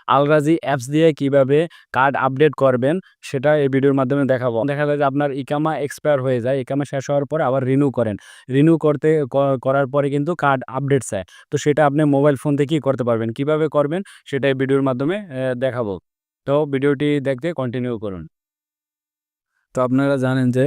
Al-Rajhi apps দিয়ে কিভাবে card update করবেন সেটা এই ভিডিওর মাধ্যমে দেখাবো। দেখা যায় যে আপনার ইকামা এক্সপায়ার হয়ে যায়। ইকামা শেষ হওয়ার পরে আবার রিনিউ করেন। রিনিউ করতে করার পরে কিন্তু কার্ড আপডেট চায়। তো সেটা আপনি মোবাইল ফোন থেকেই করতে পারবেন। কিভাবে করবেন সেটা এই ভিডিওর মাধ্যমে দেখাবো। তো ভিডিওটি দেখতে কন্টিনিউ করুন। তো আপনারা জানেন যে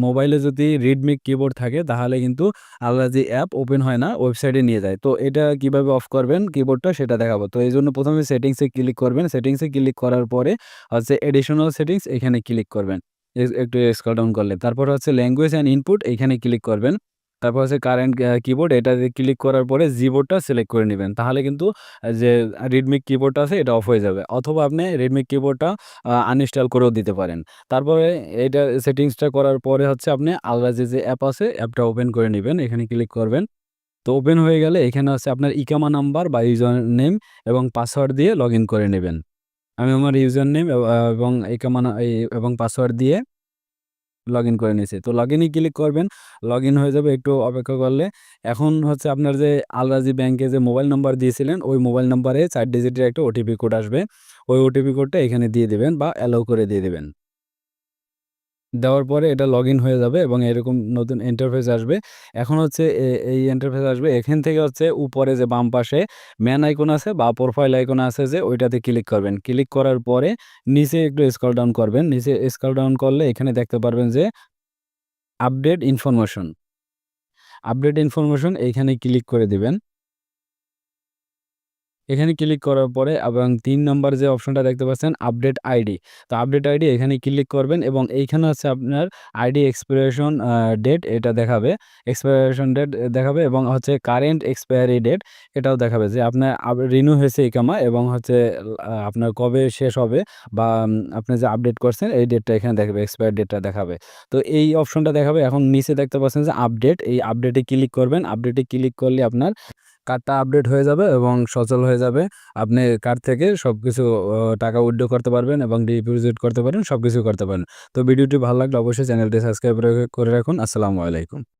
মোবাইলে যদি রেডমি কিবোর্ড থাকে তাহলে কিন্তু আলাদা অ্যাপ ওপেন হয় না, ওয়েবসাইটে নিয়ে যায়। তো এটা কিভাবে অফ করবেন কিবোর্ডটা সেটা দেখাবো। তো এইজন্য প্রথমে সেটিংসে ক্লিক করবেন। সেটিংসে ক্লিক করার পরে হচ্ছে এডিশনাল সেটিংস এখানে ক্লিক করবেন। একটু স্ক্রল ডাউন করলে। তারপর হচ্ছে ল্যাঙ্গুয়েজ অ্যান্ড ইনপুট এইখানে ক্লিক করবেন। তারপর হচ্ছে কারেন্ট কিবোর্ড এটাতে ক্লিক করার পরে জিবোর্ডটা সিলেক্ট করে নিবেন। তাহলে কিন্তু যে রেডমি কিবোর্ডটা আছে এটা অফ হয়ে যাবে। অথবা আপনি রেডমি কিবোর্ডটা আনইনস্টল করেও দিতে পারেন। তারপরে এইটা সেটিংসটা করার পরে হচ্ছে আপনি আলাদা যে অ্যাপ আছে অ্যাপটা ওপেন করে নিবেন। এখানে ক্লিক করবেন। তো ওপেন হয়ে গেলে এখানে হচ্ছে আপনার ইকামা নাম্বার বা ইউজার নেম এবং পাসওয়ার্ড দিয়ে লগইন করে নেবেন। আমি আমার ইউজার নেম এবং ইকামা এবং পাসওয়ার্ড দিয়ে লগইন করে নিয়েছি। তো লগইনে ক্লিক করবেন। লগইন হয়ে যাবে একটু অপেক্ষা করলে। এখন হচ্ছে আপনার যে আল-রাজি ব্যাংকে যে মোবাইল নাম্বার দিয়েছিলেন, ওই মোবাইল নাম্বারে ৪ ডিজিটের একটা ওটিপি কোড আসবে। ওই ওটিপি কোডটা এখানে দিয়ে দিবেন বা অ্যালাউ করে দিয়ে দিবেন। দেওয়ার পরে এটা লগইন হয়ে যাবে এবং এরকম নতুন ইন্টারফেস আসবে। এখন হচ্ছে এই ইন্টারফেস আসবে। এখান থেকে হচ্ছে উপরে যে বাম পাশে ম্যান আইকন আছে বা প্রোফাইল আইকন আছে যে ওইটাতে ক্লিক করবেন। ক্লিক করার পরে নিচে একটু স্ক্রল ডাউন করবেন। নিচে স্ক্রল ডাউন করলে এখানে দেখতে পারবেন যে আপডেট ইনফরমেশন। আপডেট ইনফরমেশন এইখানে ক্লিক করে দিবেন। এখানে ক্লিক করার পরে এবং ৩ নাম্বার যে অপশনটা দেখতে পাচ্ছেন আপডেট আইডি। তো আপডেট আইডি এখানে ক্লিক করবেন এবং এইখানে হচ্ছে আপনার আইডি এক্সপিরেশন ডেট এটা দেখাবে। এক্সপায়ারেশন ডেট দেখাবে এবং হচ্ছে কারেন্ট এক্সপায়ারি ডেট এটাও দেখাবে যে আপনার রিনিউ হয়েছে ইকামা এবং হচ্ছে আপনার কবে শেষ হবে বা আপনি যে আপডেট করছেন এই ডেটটা এখানে দেখাবে, এক্সপায়ার ডেটটা দেখাবে। তো এই অপশনটা দেখাবে। এখন নিচে দেখতে পাচ্ছেন যে আপডেট, এই আপডেটে ক্লিক করবেন। আপডেটে ক্লিক করলে আপনার কার্ডটা আপডেট হয়ে যাবে এবং সচল হয়ে যাবে। আপনি কার্ড থেকে সবকিছু টাকা উইথড্র করতে পারবেন এবং ডিপোজিট করতে পারেন, সবকিছু করতে পারেন। তো ভিডিওটি ভালো লাগলে অবশ্যই চ্যানেলটি সাবস্ক্রাইব করে রাখুন। আসসালামু আলাইকুম।